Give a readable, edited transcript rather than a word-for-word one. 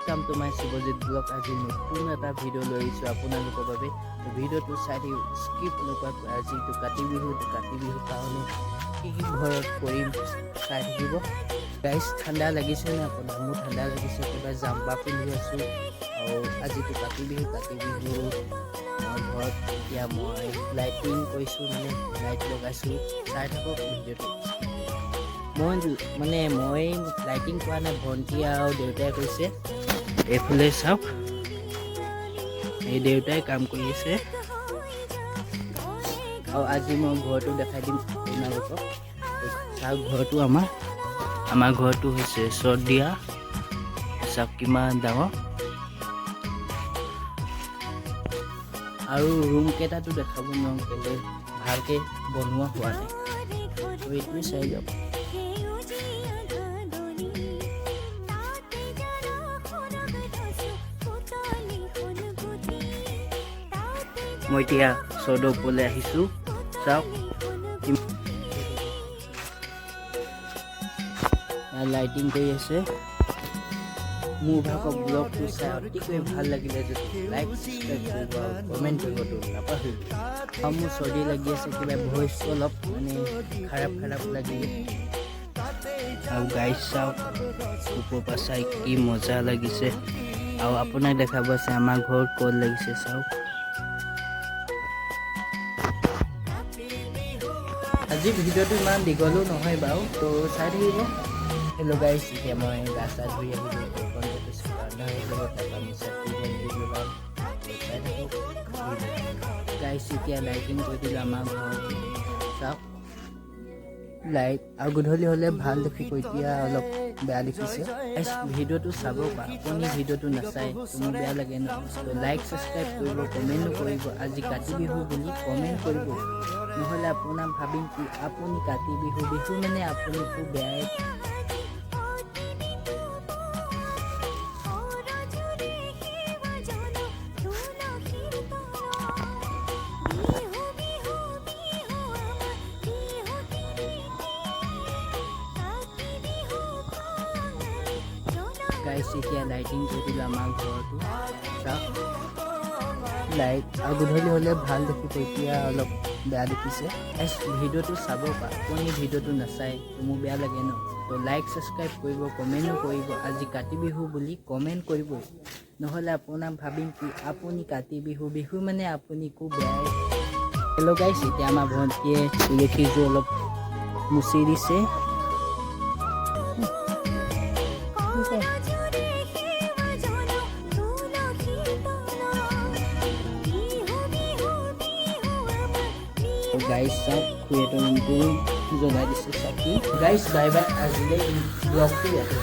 Welcome to my Subhajit vlog. আজি নতুন এটা ভিডিও লৈ আহিছোঁ আপোনালোকৰ বাবে। ভিডিওটো চাই স্কিপ নকৰাকৈ আজিটো কাতি বিহু কাৰণে কি ঘৰত কৰিম চাই থাকিব। গাইছ ঠাণ্ডা লাগিছে নে আপোনাৰ? মোৰ ঠাণ্ডা লাগিছে, কিবা জাম্পা পিন্ধি আছোঁ। আৰু আজিটো কাতি বিহু ঘৰত এতিয়া মই লাইটিং কৰিছোঁ, মানে লাইট লগাইছোঁ। চাই থাকক ভিডিওটো। মই লাইটিং কৰা নাই, ভণ্টি আৰু দেউতাই কৰিছে। এইফালে চাওক, এই দেউতাই কাম কৰি আছে। আৰু আজি মই ঘৰটো দেখাই দিম আপোনালোকক। চাওক ঘৰটো আমাৰ ঘৰটো হৈছে চট দিয়া। চাওক কিমান ডাঙৰ। আৰু ৰুম কেইটাতো দেখাব নোৱাৰোঁ, কেলে ভালকৈ বনোৱা হোৱা নাই। এইটোৱে চাই যাওক। মই এতিয়া চৰ্দৰ ওপৰলৈ আহিছোঁ। চাওক লাইটিং কৰি আছে। মোৰ ভাগৰ ব্লগটো চাই অতিকৈ ভাল লাগিলে যদি লাইক ছাবস্ক্ৰাইব কৰিব আৰু কমেণ্ট কৰিবতো নাপাহৰিব। আৰু মোৰ চৰ্দি লাগি আছে, কিবা ভইচটো অলপ খাৰাপ লাগিলে। আৰু গাইছ চাওক, ওপৰৰ পৰা চাই কি মজা লাগিছে। আৰু আপোনাক দেখাব আছে আমাৰ ঘৰত ক'ত লাগিছে। চাওক আজি ভিডিওটো ইমান দীঘলো নহয় বাৰু, তো চাই থাকিব। হেল্ল' গাইছ, এতিয়া মই গা চা ধুই আহিলোঁ। গাইছ এতিয়া লাইটিং কৰি দিলোঁ আমাৰ ঘৰত। চাওক লাইট আৰু গধূলি হ'লে ভাল দেখিব, এতিয়া অলপ বেয়া দেখিছে। ভিডিওটো চাব পাৰে, আপুনি ভিডিওটো নাচায় মোৰ বেয়া লাগে ন। তো লাইক ছাবস্ক্ৰাইব কৰিব, কমেণ্টো কৰিব। আজি কাতি বিহু বুলি কমেণ্ট কৰিব, নহ'লে আপোনাৰ ভাবিম কি আপুনি কাতি বিহু মানে আপুনি খুব বেয়াই। গাইছ এতিয়া লাইটিং কৰি দিলোঁ আমাৰ ঘৰটো। চাওক লাইট আৰু গধূলি হ'লে ভাল দেখিব, এতিয়া অলপ বেয়া দেখিছে। ভিডিওটো চাব পাৰে, আপুনি ভিডিওটো নাচায় মোৰ বেয়া লাগে ন। তো লাইক ছাবস্ক্ৰাইব কৰিব, কমেণ্টো কৰিব। আজি কাতি বিহু বুলি কমেণ্ট কৰিব, নহ'লে আপোনাক ভাবিম কি আপুনি কাতি বিহু মানে আপুনি খুব বেয়াই। হেল্ল' গাইছ, এতিয়া আমাৰ ভণ্টিয়ে তুলসীযোৰ অলপ মুচি দিছে। গাইছ চাওক, খুৰীহঁতৰ ৰুমটো জ্বলাই দিছে চাকি। গাইছ বাই বাই, আজিলৈ ব্লগটো ইয়াতে